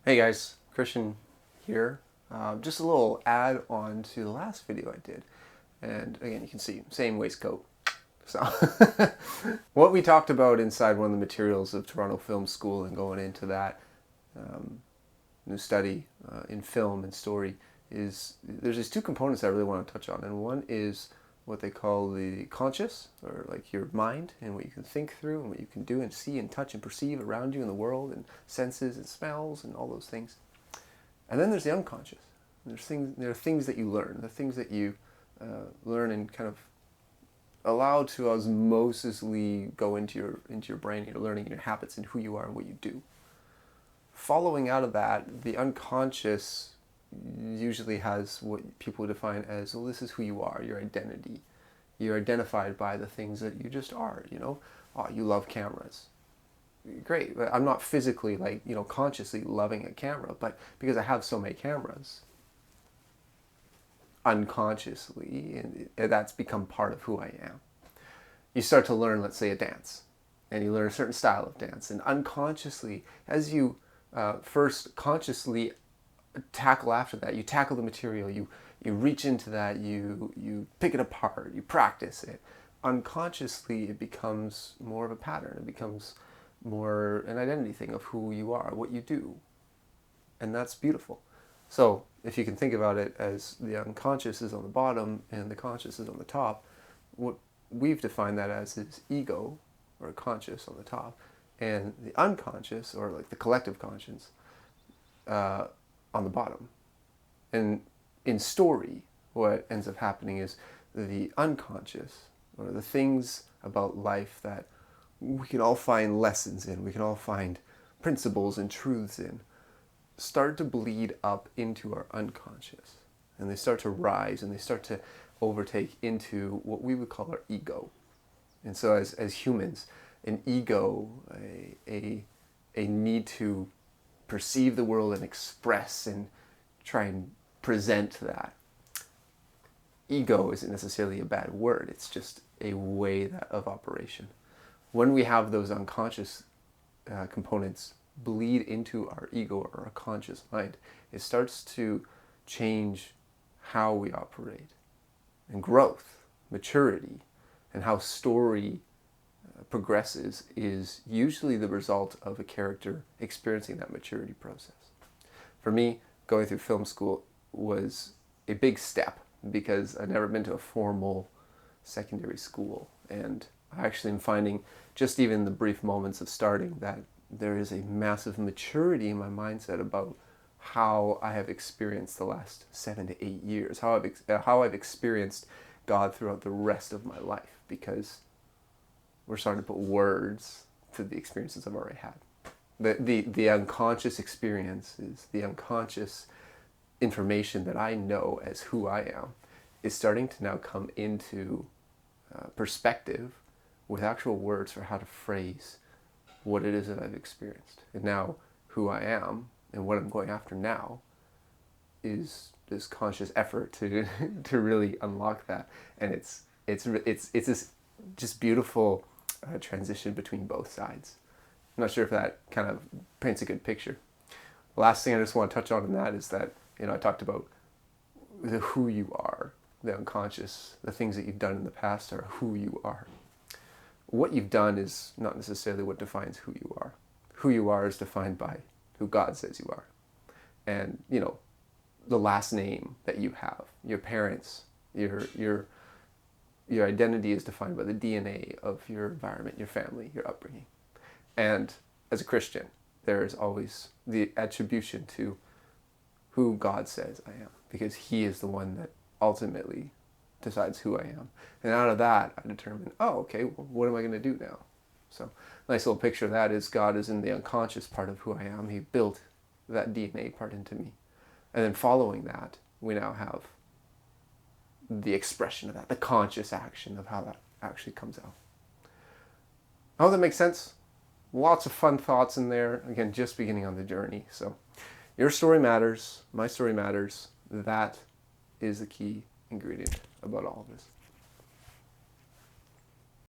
Hey guys, Christian here. Just a little add on to the last video I did. And again, you can see, same waistcoat. So, what we talked about inside one of the materials of Toronto Film School and going into that new study in film and story is there's these two components I really want to touch on. And one is what they call the conscious, or like your mind, and what you can think through and what you can do and see and touch and perceive around you in the world, and senses and smells and all those things. And then there's the unconscious. There are things that you learn, the things that you learn and kind of allow to osmosisly go into your brain, your learning, your habits, and who you are and what you do. Following out of that, the unconscious usually has what people define as, well, this is who you are, your identity. You're identified by the things that you just are, you know. Oh, you love cameras. Great. But I'm not physically, consciously loving a camera, but because I have so many cameras, unconsciously, and that's become part of who I am. You start to learn, let's say, a dance, and you learn a certain style of dance, and unconsciously, as you first consciously tackle after that, you tackle the material, you reach into that, you pick it apart, you practice it. Unconsciously, it becomes more of a pattern. It becomes more an identity thing of who you are, what you do, and that's beautiful. So if you can think about it as the unconscious is on the bottom and the conscious is on the top, what we've defined that as is ego, or conscious, on the top, and the unconscious, or like the collective conscience, on the bottom. And in story, what ends up happening is the unconscious, or the things about life that we can all find lessons in, we can all find principles and truths in, start to bleed up into our unconscious. And they start to rise and they start to overtake into what we would call our ego. And so as humans, an ego, a need to perceive the world and express and try and present that. Ego isn't necessarily a bad word, it's just a way of operation. When we have those unconscious components bleed into our ego or our conscious mind, it starts to change how we operate. And growth, maturity, and how story progresses is usually the result of a character experiencing that maturity process. For me, going through film school was a big step because I'd never been to a formal secondary school. And I actually am finding, just even the brief moments of starting, that there is a massive maturity in my mindset about how I have experienced the last 7 to 8 years, how I've experienced God throughout the rest of my life, because we're starting to put words to the experiences I've already had. The unconscious experience is the unconscious information that I know as who I am is starting to now come into perspective with actual words for how to phrase what it is that I've experienced. And now who I am and what I'm going after now is this conscious effort to to really unlock that. And it's this just beautiful transition between both sides. I'm not sure if that kind of paints a good picture. The last thing I just want to touch on in that is that, I talked about the who you are, the unconscious, the things that you've done in the past are who you are. What you've done is not necessarily what defines who you are. Who you are is defined by who God says you are. And, the last name that you have, your parents, your identity is defined by the DNA of your environment, your family, your upbringing. And as a Christian, there is always the attribution to who God says I am, because He is the one that ultimately decides who I am. And out of that, I determine, okay, well, what am I going to do now? So, nice little picture of that is God is in the unconscious part of who I am. He built that DNA part into me. And then following that, we now have the expression of that, the conscious action of how that actually comes out. I hope that makes sense. Lots of fun thoughts in there. Again, just beginning on the journey. So your story matters. My story matters. That is the key ingredient about all of this.